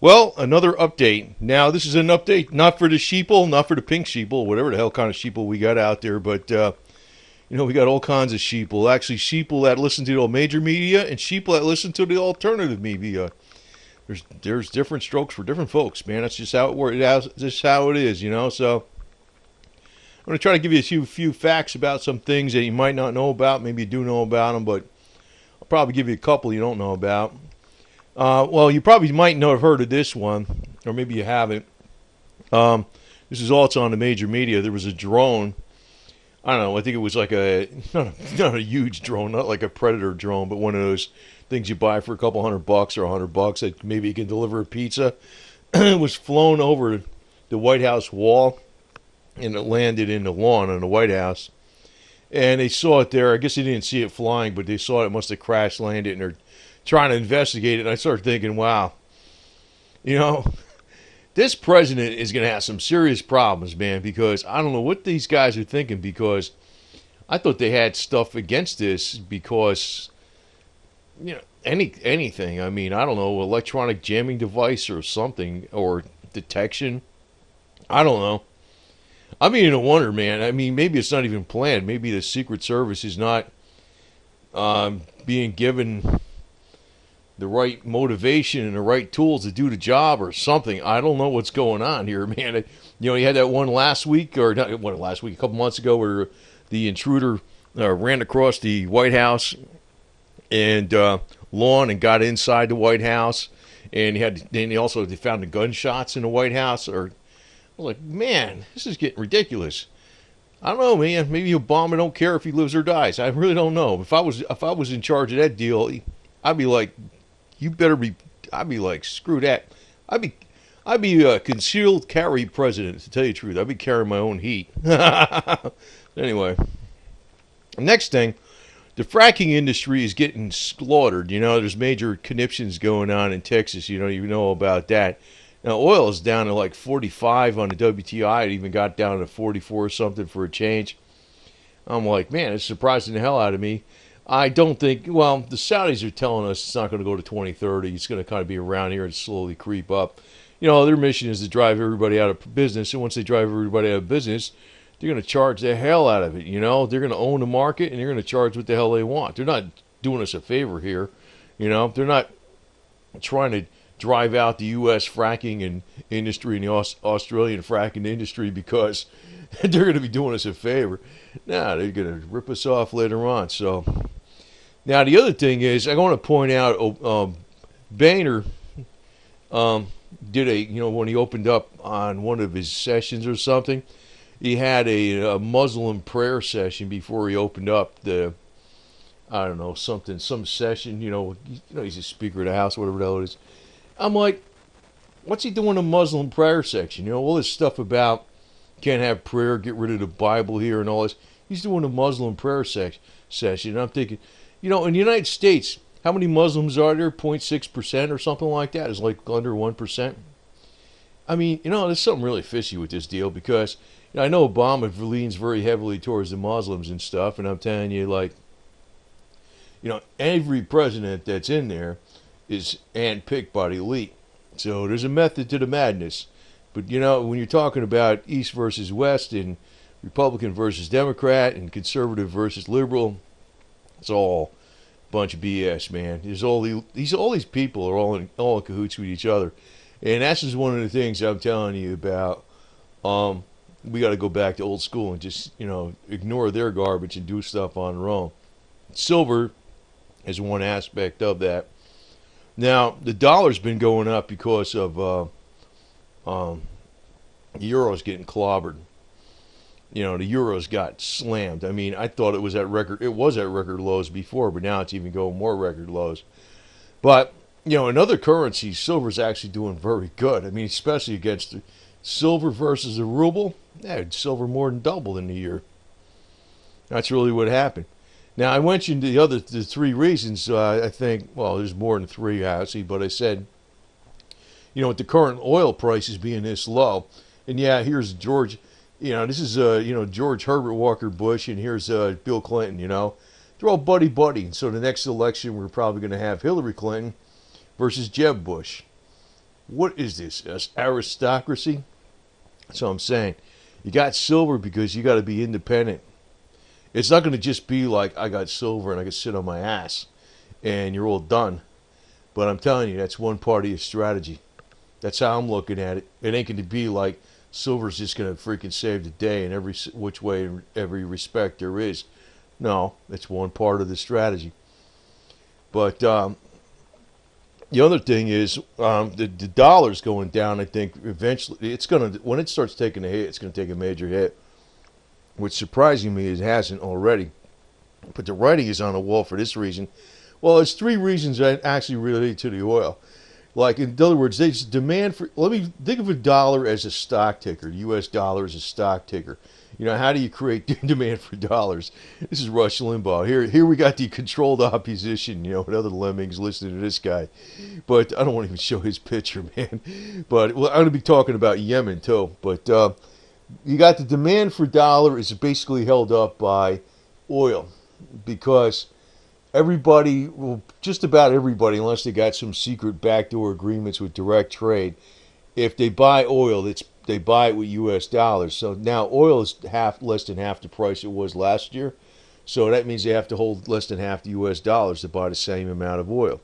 Well, another update. Now, this is an update not for the sheeple, not for the pink sheeple, whatever the hell kind of sheeple we got out there, but we got all kinds of sheeple. Actually, sheeple that listen to the major media and sheeple that listen to the alternative media. There's different strokes for different folks, man. That's just how it works. That's just how it is, So I'm going to try to give you a few facts about some things that you might not know about. Maybe you do know about them, but I'll probably give you a couple you don't know about. Well, you probably might not have heard of this one, or maybe you haven't. This is also on the major media. There was a drone. I don't know. I think it was like not a huge drone, not like a Predator drone, but one of those things you buy for a couple $100 or $100 that maybe you can deliver a pizza. It was flown over the White House wall, and it landed in the lawn on the White House. And they saw it there. I guess they didn't see it flying, but they saw it must have crash landed, and they're trying to investigate it. And I started thinking, wow, this president is going to have some serious problems, man, because I don't know what these guys are thinking, because I thought they had stuff against this because, anything. I mean, I don't know, electronic jamming device or something, or detection. I don't know. I'm beginning to wonder, man. I mean, maybe it's not even planned. Maybe the Secret Service is not being given the right motivation and the right tools to do the job or something. I don't know what's going on here, man. You had that one last week, or not last week, a couple months ago, where the intruder ran across the White House and lawn and got inside the White House, and they found the gunshots in the White House. Or I was like, man, this is getting ridiculous. I don't know, man. Maybe Obama don't care if he lives or dies. I really don't know. If I was in charge of that deal, I'd be like, I'd be like, screw that. I'd be a concealed carry president, to tell you the truth. I'd be carrying my own heat. Anyway, next thing, the fracking industry is getting slaughtered. There's major conniptions going on in Texas. You know about that. Now, oil is down to like 45 on the WTI. It even got down to 44 or something for a change. I'm like, man, it's surprising the hell out of me. I don't think, well, the Saudis are telling us it's not going to go to 2030. It's going to kind of be around here and slowly creep up. Their mission is to drive everybody out of business. And once they drive everybody out of business, they're going to charge the hell out of it. They're going to own the market, and they're going to charge what the hell they want. They're not doing us a favor here. They're not trying to drive out the U.S. fracking and industry and the Australian fracking industry because they're going to be doing us a favor. Nah, they're going to rip us off later on. So now the other thing is, I want to point out, Boehner did when he opened up on one of his sessions or something, he had a Muslim prayer session before he opened up some session. He's a Speaker of the House, whatever the hell it is. I'm like, what's he doing in a Muslim prayer section? All this stuff about can't have prayer, get rid of the Bible here and all this. He's doing a Muslim prayer session. And I'm thinking, in the United States, how many Muslims are there? 0.6% or something like that. It's like under 1%. I mean, there's something really fishy with this deal, because I know Obama leans very heavily towards the Muslims and stuff. And I'm telling you, like, every president that's in there is handpicked by the elite. So there's a method to the madness. But, when you're talking about East versus West and Republican versus Democrat and conservative versus liberal, it's all a bunch of BS, man. There's all these people are all in cahoots with each other. And that's just one of the things I'm telling you about. We got to go back to old school and just, ignore their garbage and do stuff on our own. Silver is one aspect of that. Now, the dollar's been going up because of the euro's getting clobbered. The euros got slammed. I mean, I thought it was at record lows before, but now it's even going more record lows. But, in other currencies, silver's actually doing very good. I mean, especially against silver versus the ruble. Yeah, silver more than doubled in a year. That's really what happened. Now, I mentioned the three reasons. I think, well, there's more than three, actually, but I said, with the current oil prices being this low, and yeah, here's George, this is, George Herbert Walker Bush, and here's Bill Clinton, they're all buddy. And so the next election, we're probably going to have Hillary Clinton versus Jeb Bush. What is this? Aristocracy? So I'm saying, you got silver because you got to be independent. It's not going to just be like I got silver and I can sit on my ass and you're all done. But I'm telling you, that's one part of your strategy. That's how I'm looking at it. It ain't going to be like silver's just going to freaking save the day in every which way, in every respect there is. No, it's one part of the strategy. But the other thing is the dollar's going down. I think eventually it's going to, when it starts taking a hit, it's going to take a major hit. Which surprising me, it hasn't already. But the writing is on the wall for this reason. Well, there's three reasons actually related to the oil. Like, in other words, there's demand for, let me think of a dollar as a stock ticker, US dollar as a stock ticker. You know, how do you create demand for dollars? This is Rush Limbaugh. Here we got the controlled opposition, you know, and other lemmings listening to this guy. But I don't want to even show his picture, man. But well, I'm going to be talking about Yemen, too. But you got the demand for dollar is basically held up by oil because everybody, well, just about everybody, unless they got some secret backdoor agreements with direct trade, if they buy oil, they buy it with U.S. dollars. So now oil is less than half the price it was last year. So that means they have to hold less than half the U.S. dollars to buy the same amount of oil.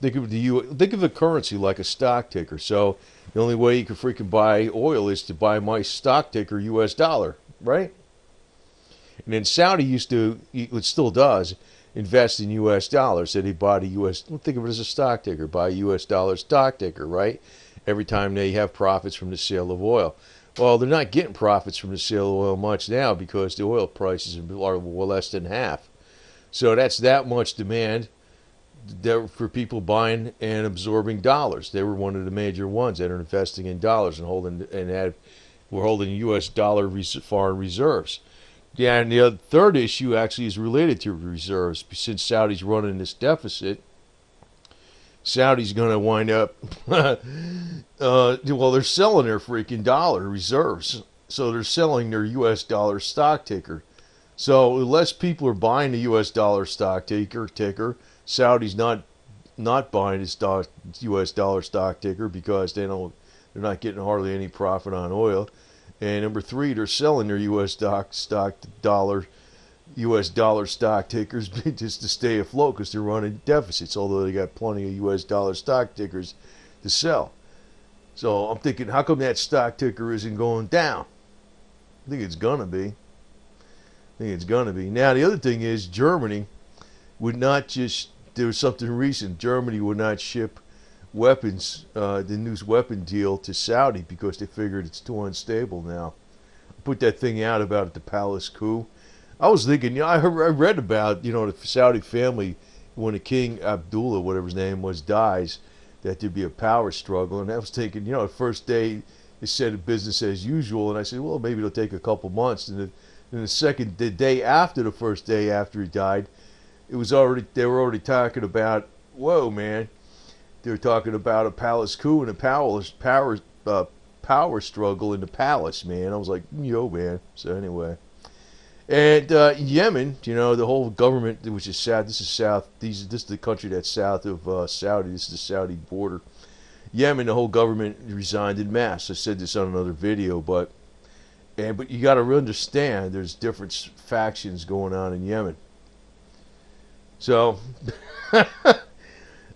Think of the currency like a stock ticker. So the only way you can freaking buy oil is to buy my stock ticker U.S. dollar, right? And then Saudi used to, it still does, invest in U.S. dollars. So they bought a U.S., think of it as a stock ticker, buy a U.S. dollar stock ticker, right? Every time they have profits from the sale of oil. Well, they're not getting profits from the sale of oil much now because the oil prices are less than half. So that's that much demand for people buying and absorbing dollars. They were one of the major ones that are investing in dollars and were holding U.S. dollar foreign reserves. Yeah, and the third issue actually is related to reserves. Since Saudi's running this deficit, Saudi's going to wind up, well, they're selling their freaking dollar reserves. So they're selling their U.S. dollar stock ticker. So less people are buying the U.S. dollar stock ticker, Saudi's not buying the U.S. dollar stock ticker because they're not getting hardly any profit on oil. And number three, they're selling their U.S. dollar stock tickers just to stay afloat because they're running deficits, although they got plenty of U.S. dollar stock tickers to sell. So I'm thinking, how come that stock ticker isn't going down? I think it's going to be. Now, the other thing is Germany would not just, there was something recent, Germany would not ship weapons, the new weapon deal to Saudi because they figured it's too unstable now. Put that thing out about the palace coup. I was thinking, you know, I read about, you know, the Saudi family when the King Abdullah, whatever his name was, dies, that there'd be a power struggle. And I was thinking, you know, the first day they said business as usual, and I said, well, maybe it'll take a couple months. And then the day after the first day after he died, they were already talking about, whoa, man. They were talking about a palace coup and a power struggle in the palace, man. I was like, yo, man. So anyway. And Yemen, you know, the whole government, which is south, this is the country that's south of Saudi. This is the Saudi border. Yemen, the whole government resigned en masse. I said this on another video, but you got to understand there's different factions going on in Yemen. So I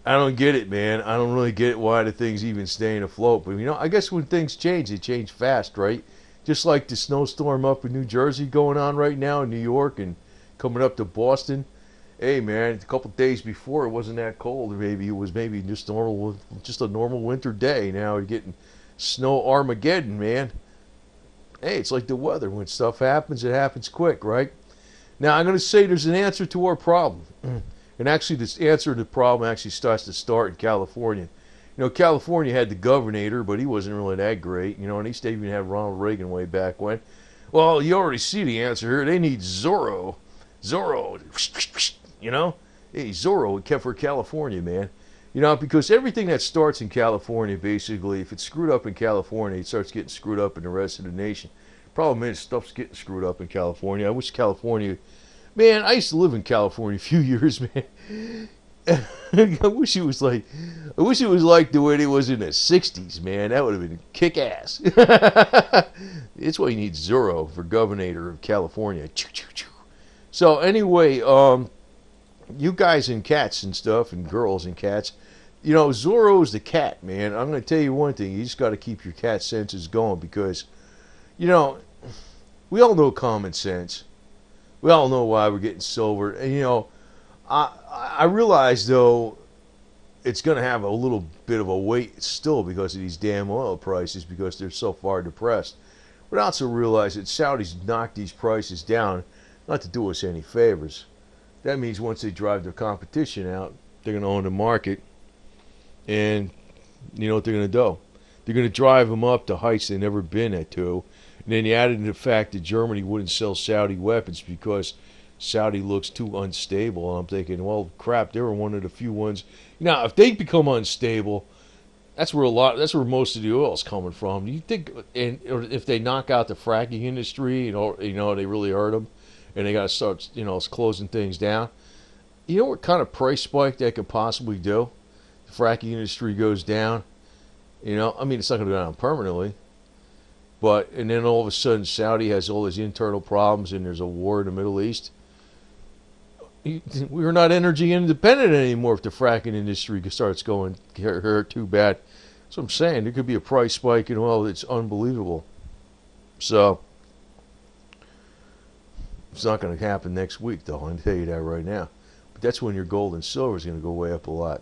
don't get it, man. I don't really get why the thing's even staying afloat. But, you know, I guess when things change, they change fast, right? Just like the snowstorm up in New Jersey going on right now in New York and coming up to Boston. Hey, man, a couple days before it wasn't that cold. Maybe it was just a normal winter day. Now we're getting snow Armageddon, man. Hey, it's like the weather. When stuff happens, it happens quick, right? Now, I'm going to say there's an answer to our problem. And actually, this answer to the problem actually starts in California. You know, California had the governor, but he wasn't really that great. You know, and they even had Ronald Reagan way back when. Well, you already see the answer here. They need Zorro. You know? Hey, Zorro kept for California, man. You know, because everything that starts in California, basically, if it's screwed up in California, it starts getting screwed up in the rest of the nation. Problem is, stuff's getting screwed up in California. I wish California... Man, I used to live in California a few years, man. I wish it was like, I wish it was like the way it was in the '60s, man. That would have been kick ass. That's why you need Zorro for governor of California. So anyway, you guys and cats and stuff, and girls and cats, you know, Zorro's the cat, man. I'm going to tell you one thing: you just got to keep your cat senses going because, you know, we all know common sense. We all know why we're getting silver, and you know. I realize, though, it's going to have a little bit of a weight still because of these damn oil prices because they're so far depressed. But I also realize that Saudis knocked these prices down not to do us any favors. That means once they drive their competition out, they're going to own the market. And you know what they're going to do? They're going to drive them up to heights they've never been at to. And then you added in the fact that Germany wouldn't sell Saudi weapons because Saudi looks too unstable. And I'm thinking, well, crap, they were one of the few ones. Now, if they become unstable, that's where most of the oil is coming from. You think, or if they knock out the fracking industry, you know, they really hurt them, and they got to start, you know, closing things down. You know what kind of price spike that could possibly do? The fracking industry goes down. You know, I mean, it's not going to go down permanently. But, and then all of a sudden, Saudi has all these internal problems, and there's a war in the Middle East. We're not energy independent anymore if the fracking industry starts going too bad. So I'm saying there could be a price spike in oil that's unbelievable. So it's not going to happen next week, though. I can tell you that right now. But that's when your gold and silver is going to go way up a lot.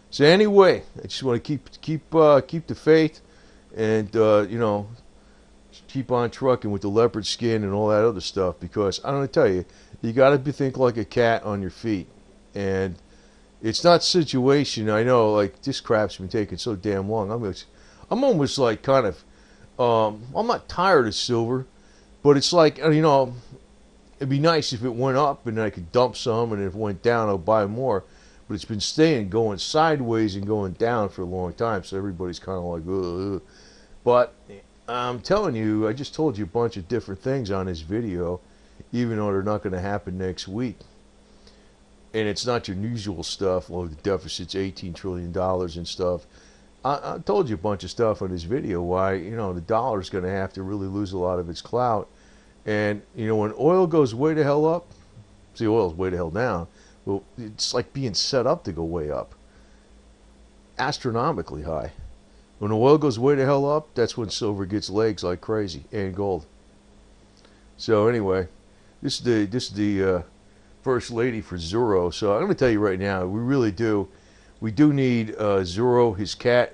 So anyway, I just want to keep the faith, and you know, keep on trucking with the leopard skin and all that other stuff because I'm going to tell you. You got to think like a cat on your feet. And it's not situation. I know, like, this crap's been taking so damn long. I'm almost like kind of, I'm not tired of silver, but it's like, you know, it'd be nice if it went up and I could dump some, and if it went down, I'll buy more. But it's been going sideways and going down for a long time, so everybody's kind of like, ugh. But I'm telling you, I just told you a bunch of different things on this video, even though they're not going to happen next week. And it's not your usual stuff, well, the deficit's $18 trillion and stuff. I told you a bunch of stuff on this video why, you know, the dollar's going to have to really lose a lot of its clout. And, you know, when oil goes way the hell up, see, oil's way the hell down, well, it's like being set up to go way up. Astronomically high. When oil goes way the hell up, that's when silver gets legs like crazy, and gold. So anyway, this is the first lady for Zorro. So I'm going to tell you right now, we do need Zorro, his cat,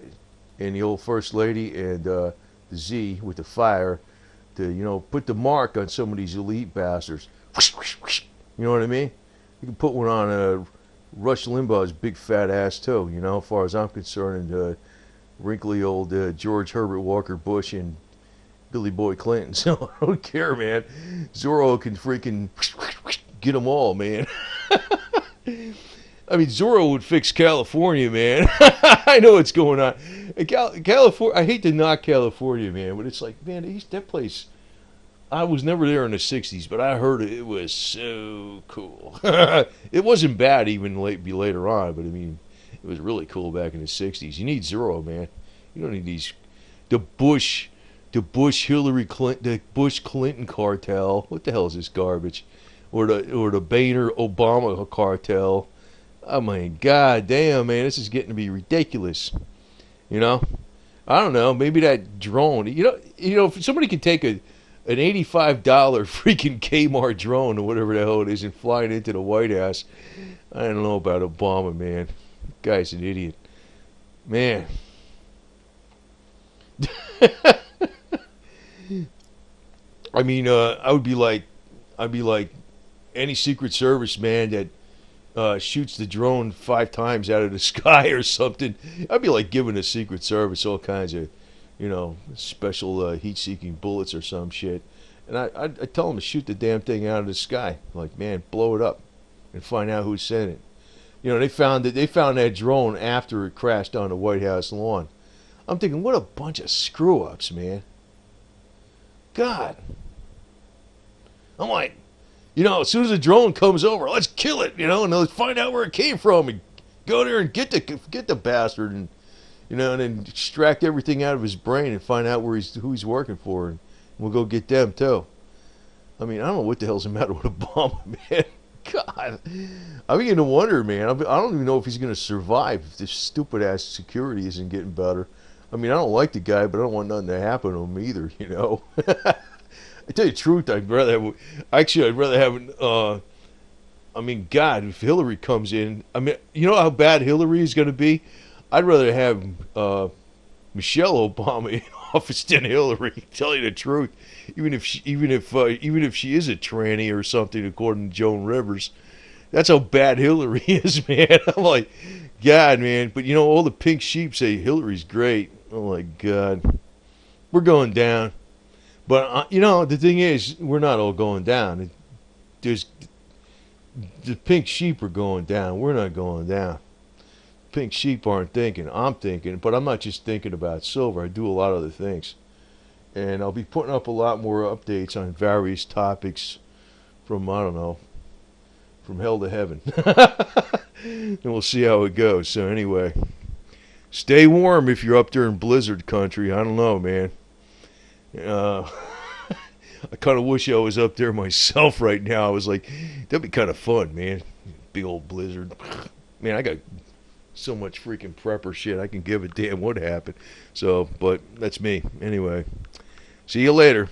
and the old first lady, and the Z with the fire to, you know, put the mark on some of these elite bastards. You know what I mean? You can put one on Rush Limbaugh's big fat ass too. You know, as far as I'm concerned, and wrinkly old George Herbert Walker Bush and Billy Boy Clinton. So I don't care, man. Zorro can freaking get them all, man. I mean, Zorro would fix California, man. I know what's going on. California, I hate to knock California, man, but it's like, man, that place, I was never there in the 60s, but I heard it was so cool. It wasn't bad even later on, but I mean, it was really cool back in the 60s. You need Zorro, man. You don't need the Bush Hillary Clinton, the Bush Clinton cartel. What the hell is this garbage? Or the Boehner Obama cartel. I mean, god damn, man, this is getting to be ridiculous. You know, I don't know. Maybe that drone. You know, if somebody could take an $85 freaking Kmart drone or whatever the hell it is and fly it into the White House. I don't know about Obama, man. The guy's an idiot, man. I mean, I'd be like any Secret Service man that shoots the drone 5 times out of the sky or something. I'd be like giving the Secret Service all kinds of, you know, special heat-seeking bullets or some shit. And I tell them to shoot the damn thing out of the sky. Like, man, blow it up and find out who sent it. You know, they found that drone after it crashed on the White House lawn. I'm thinking, what a bunch of screw-ups, man. God. I'm like, You know, as soon as a drone comes over, let's kill it. You know, and let's find out where it came from and go there and get the bastard, and you know, and then extract everything out of his brain and find out who he's working for, and we'll go get them too. I mean, I don't know what the hell's the matter with Obama, man. God, I'm beginning to wonder, man. I don't even know if he's going to survive if this stupid ass security isn't getting better. I mean, I don't like the guy, but I don't want nothing to happen to him either. You know. I tell you the truth, I'd rather have. I mean, God, if Hillary comes in, I mean, you know how bad Hillary is going to be. I'd rather have Michelle Obama in office than Hillary. Tell you the truth, even if she is a tranny or something, according to Joan Rivers, that's how bad Hillary is, man. I'm like, God, man. But you know, all the pink sheep say Hillary's great. Oh my God, we're going down. But you know, the thing is, we're not all going down. There's the pink sheep are going down. We're not going down. Pink sheep aren't thinking. I'm thinking, but I'm not just thinking about silver. I do a lot of other things. And I'll be putting up a lot more updates on various topics from, I don't know, from hell to heaven. And we'll see how it goes. So anyway, stay warm if you're up there in blizzard country. I don't know, man. I kind of wish I was up there myself right now. I was like, that'd be kind of fun, man. Big old blizzard. Man, I got so much freaking prepper shit. I can give a damn what happened. So, but that's me. Anyway, see you later.